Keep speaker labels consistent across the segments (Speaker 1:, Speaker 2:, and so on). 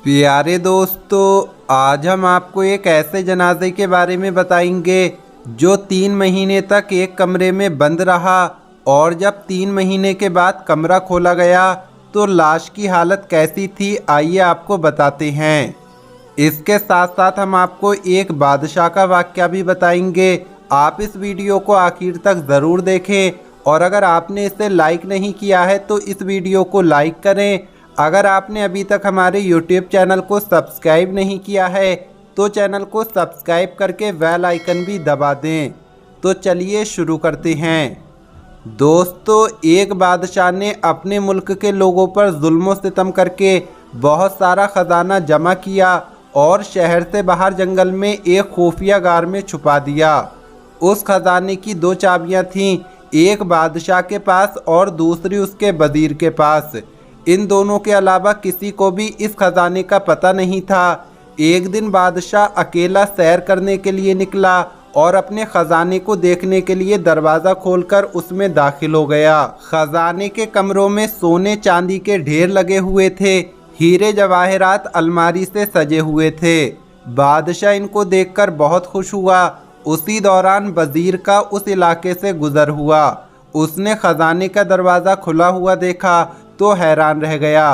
Speaker 1: प्यारे दोस्तों, आज हम आपको एक ऐसे जनाजे के बारे में बताएंगे जो 3 महीने तक एक कमरे में बंद रहा और जब 3 महीने के बाद कमरा खोला गया तो लाश की हालत कैसी थी, आइए आपको बताते हैं। इसके साथ साथ हम आपको एक बादशाह का वाक़या भी बताएंगे। आप इस वीडियो को आखिर तक ज़रूर देखें और अगर आपने इसे लाइक नहीं किया है तो इस वीडियो को लाइक करें। अगर आपने अभी तक हमारे YouTube चैनल को सब्सक्राइब नहीं किया है तो चैनल को सब्सक्राइब करके बेल आइकन भी दबा दें। तो चलिए शुरू करते हैं। दोस्तों, एक बादशाह ने अपने मुल्क के लोगों पर जुल्म सितम करके बहुत सारा ख़जाना जमा किया और शहर से बाहर जंगल में एक खुफिया गार में छुपा दिया। उस खजाने की 2 चाबियां थीं, एक बादशाह के पास और दूसरी उसके वजीर के पास। इन दोनों के अलावा किसी को भी इस खजाने का पता नहीं था। एक दिन बादशाह अकेला सैर करने के लिए निकला और अपने खजाने को देखने के लिए दरवाज़ा खोलकर उसमें दाखिल हो गया। खजाने के कमरों में सोने चांदी के ढेर लगे हुए थे, हीरे जवाहरात अलमारी से सजे हुए थे। बादशाह इनको देखकर बहुत खुश हुआ। उसी दौरान वजीर का उस इलाके से गुजर हुआ। उसने खजाने का दरवाज़ा खुला हुआ देखा तो हैरान रह गया।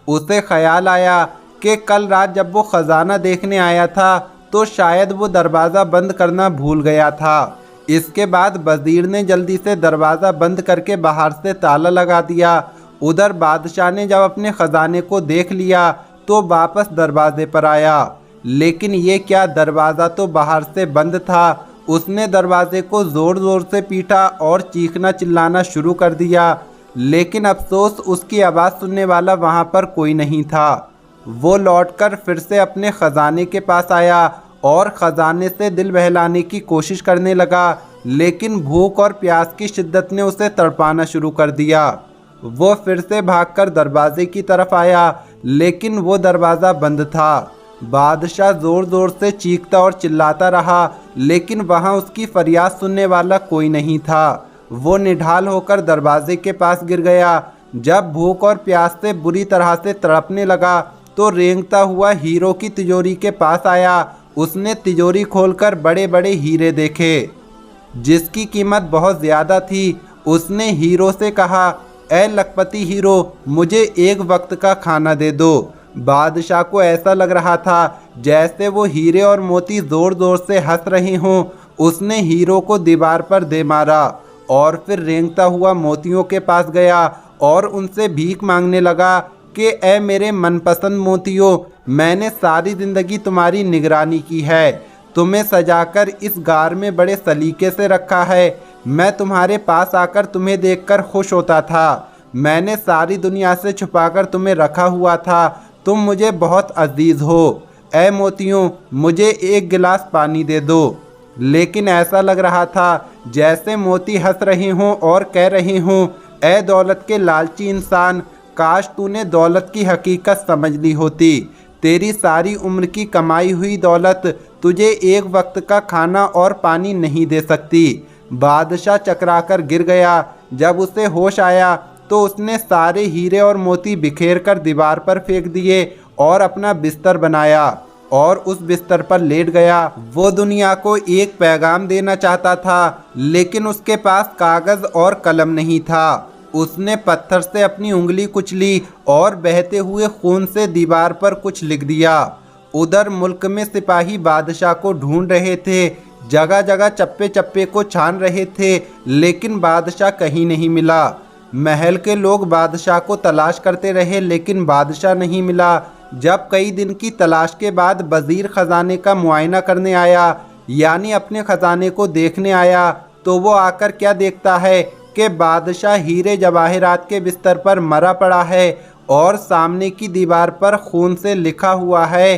Speaker 1: उसे ख्याल आया कि कल रात जब वो ख़जाना देखने आया था तो शायद वो दरवाज़ा बंद करना भूल गया था। इसके बाद वज़ीर ने जल्दी से दरवाज़ा बंद करके बाहर से ताला लगा दिया। उधर बादशाह ने जब अपने ख़जाने को देख लिया तो वापस दरवाज़े पर आया, लेकिन ये क्या, दरवाज़ा तो बाहर से बंद था। उसने दरवाज़े को ज़ोर ज़ोर से पीटा और चीखना चिल्लाना शुरू कर दिया, लेकिन अफसोस उसकी आवाज़ सुनने वाला वहाँ पर कोई नहीं था। वो लौटकर फिर से अपने ख़जाने के पास आया और ख़जाने से दिल बहलाने की कोशिश करने लगा, लेकिन भूख और प्यास की शिद्दत ने उसे तड़पाना शुरू कर दिया। वो फिर से भागकर दरवाजे की तरफ आया, लेकिन वो दरवाज़ा बंद था। बादशाह ज़ोर ज़ोर से चीखता और चिल्लाता रहा, लेकिन वहाँ उसकी फरियाद सुनने वाला कोई नहीं था। वो निढाल होकर दरवाजे के पास गिर गया। जब भूख और प्यास से बुरी तरह से तड़पने लगा तो रेंगता हुआ हीरो की तिजोरी के पास आया। उसने तिजोरी खोलकर बड़े बड़े हीरे देखे जिसकी कीमत बहुत ज़्यादा थी। उसने हीरो से कहा, ए लखपति हीरो, मुझे एक वक्त का खाना दे दो। बादशाह को ऐसा लग रहा था जैसे वो हीरे और मोती ज़ोर ज़ोर से हंस रहे हों। उसने हीरो को दीवार पर दे मारा और फिर रेंगता हुआ मोतियों के पास गया और उनसे भीख मांगने लगा कि ए मेरे मनपसंद मोतियों, मैंने सारी ज़िंदगी तुम्हारी निगरानी की है, तुम्हें सजाकर इस गार में बड़े सलीके से रखा है। मैं तुम्हारे पास आकर तुम्हें देखकर खुश होता था। मैंने सारी दुनिया से छुपाकर तुम्हें रखा हुआ था। तुम मुझे बहुत अजीज़ हो। ए मोतियों, मुझे एक गिलास पानी दे दो। लेकिन ऐसा लग रहा था जैसे मोती हंस रहे हों और कह रहे हों, ए दौलत के लालची इंसान, काश तूने दौलत की हकीकत समझ ली होती। तेरी सारी उम्र की कमाई हुई दौलत तुझे एक वक्त का खाना और पानी नहीं दे सकती। बादशाह चकराकर गिर गया। जब उसे होश आया तो उसने सारे हीरे और मोती बिखेर कर दीवार पर फेंक दिए और अपना बिस्तर बनाया और उस बिस्तर पर लेट गया। वो दुनिया को एक पैगाम देना चाहता था, लेकिन उसके पास कागज़ और कलम नहीं था। उसने पत्थर से अपनी उंगली कुचली और बहते हुए खून से दीवार पर कुछ लिख दिया। उधर मुल्क में सिपाही बादशाह को ढूंढ रहे थे, जगह जगह चप्पे चप्पे को छान रहे थे, लेकिन बादशाह कहीं नहीं मिला। महल के लोग बादशाह को तलाश करते रहे, लेकिन बादशाह नहीं मिला। जब कई दिन की तलाश के बाद वज़ीर ख़जाने का मुआयना करने आया, यानी अपने ख़जाने को देखने आया, तो वो आकर क्या देखता है कि बादशाह हीरे जवाहरात के बिस्तर पर मरा पड़ा है और सामने की दीवार पर खून से लिखा हुआ है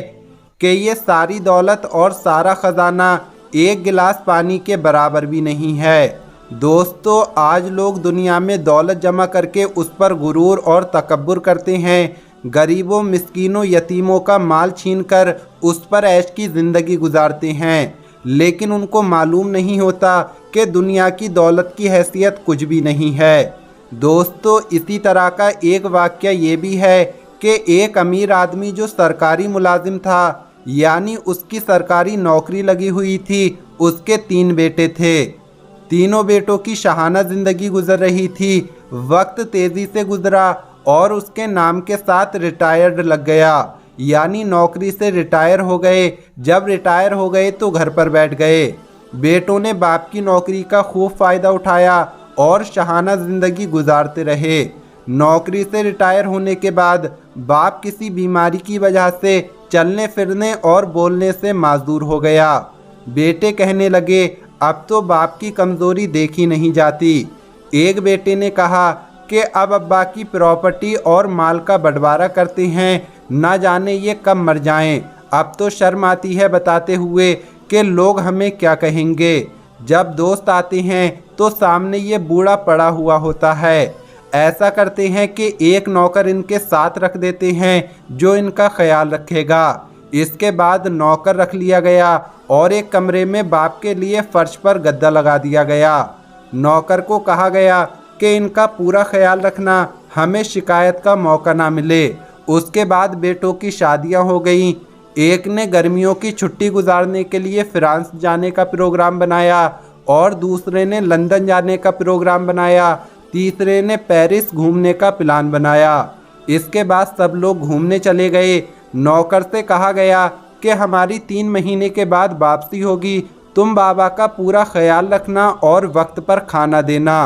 Speaker 1: कि ये सारी दौलत और सारा ख़जाना एक गिलास पानी के बराबर भी नहीं है। दोस्तों, आज लोग दुनिया में दौलत जमा करके उस पर गुरूर और तकब्बुर करते हैं। गरीबों, मिस्कीनों, यतीमों का माल छीनकर उस पर ऐश की ज़िंदगी गुजारते हैं, लेकिन उनको मालूम नहीं होता कि दुनिया की दौलत की हैसियत कुछ भी नहीं है। दोस्तों, इसी तरह का एक वाक़या ये भी है कि एक अमीर आदमी जो सरकारी मुलाजिम था, यानी उसकी सरकारी नौकरी लगी हुई थी, उसके 3 बेटे थे। तीनों बेटों की शाहाना ज़िंदगी गुजर रही थी। वक्त तेज़ी से गुजरा और उसके नाम के साथ रिटायर्ड लग गया, यानी नौकरी से रिटायर हो गए। जब रिटायर हो गए तो घर पर बैठ गए। बेटों ने बाप की नौकरी का खूब फ़ायदा उठाया और शाहाना ज़िंदगी गुजारते रहे। नौकरी से रिटायर होने के बाद बाप किसी बीमारी की वजह से चलने फिरने और बोलने से माजूर हो गया। बेटे कहने लगे, अब तो बाप की कमज़ोरी देखी नहीं जाती। एक बेटे ने कहा कि अब अब्बा की प्रॉपर्टी और माल का बंटवारा करते हैं, ना जाने ये कब मर जाएं। अब तो शर्म आती है बताते हुए कि लोग हमें क्या कहेंगे। जब दोस्त आते हैं तो सामने ये बूढ़ा पड़ा हुआ होता है। ऐसा करते हैं कि एक नौकर इनके साथ रख देते हैं जो इनका ख्याल रखेगा। इसके बाद नौकर रख लिया गया और एक कमरे में बाप के लिए फर्श पर गद्दा लगा दिया गया। नौकर को कहा गया कि इनका पूरा ख्याल रखना, हमें शिकायत का मौका ना मिले। उसके बाद बेटों की शादियां हो गईं। एक ने गर्मियों की छुट्टी गुजारने के लिए फ्रांस जाने का प्रोग्राम बनाया और दूसरे ने लंदन जाने का प्रोग्राम बनाया। तीसरे ने पेरिस घूमने का प्लान बनाया। इसके बाद सब लोग घूमने चले गए। नौकर से कहा गया कि हमारी 3 महीने के बाद वापसी होगी, तुम बाबा का पूरा ख्याल रखना और वक्त पर खाना देना।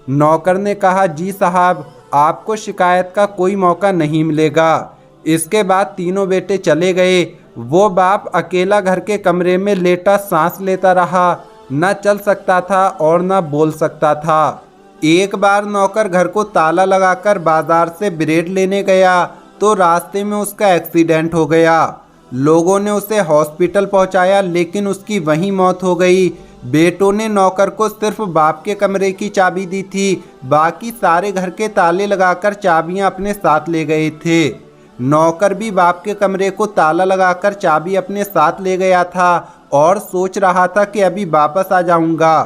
Speaker 1: नौकर ने कहा, जी साहब, आपको शिकायत का कोई मौका नहीं मिलेगा। इसके बाद तीनों बेटे चले गए। वो बाप अकेला घर के कमरे में लेटा सांस लेता रहा, न चल सकता था और न बोल सकता था। एक बार नौकर घर को ताला लगाकर बाजार से ब्रेड लेने गया तो रास्ते में उसका एक्सीडेंट हो गया। लोगों ने उसे हॉस्पिटल पहुंचाया, लेकिन उसकी वहीं मौत हो गई। बेटों ने नौकर को सिर्फ बाप के कमरे की चाबी दी थी, बाकी सारे घर के ताले लगाकर चाबियां अपने साथ ले गए थे। नौकर भी बाप के कमरे को ताला लगाकर चाबी अपने साथ ले गया था और सोच रहा था कि अभी वापस आ जाऊंगा।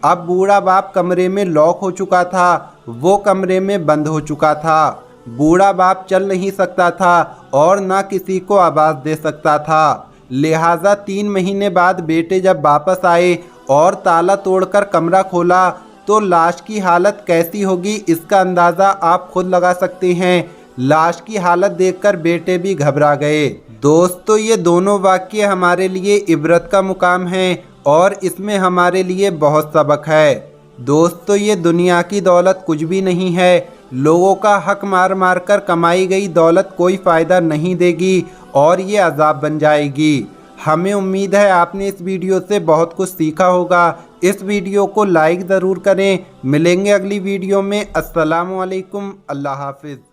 Speaker 1: अब बूढ़ा बाप कमरे में लॉक हो चुका था, वो कमरे में बंद हो चुका था। बूढ़ा बाप चल नहीं सकता था और ना किसी को आवाज़ दे सकता था। लिहाजा 3 महीने बाद बेटे जब वापस आए और ताला तोड़कर कमरा खोला तो लाश की हालत कैसी होगी इसका अंदाज़ा आप खुद लगा सकते हैं। लाश की हालत देखकर बेटे भी घबरा गए। दोस्तों, ये दोनों वाक़ये हमारे लिए इबरत का मुकाम है और इसमें हमारे लिए बहुत सबक है। दोस्तों, ये दुनिया की दौलत कुछ भी नहीं है। लोगों का हक मार मार कर कमाई गई दौलत कोई फ़ायदा नहीं देगी और ये अजाब बन जाएगी। हमें उम्मीद है आपने इस वीडियो से बहुत कुछ सीखा होगा। इस वीडियो को लाइक ज़रूर करें। मिलेंगे अगली वीडियो में। अस्सलामु अलैकुम। अल्लाह हाफिज़।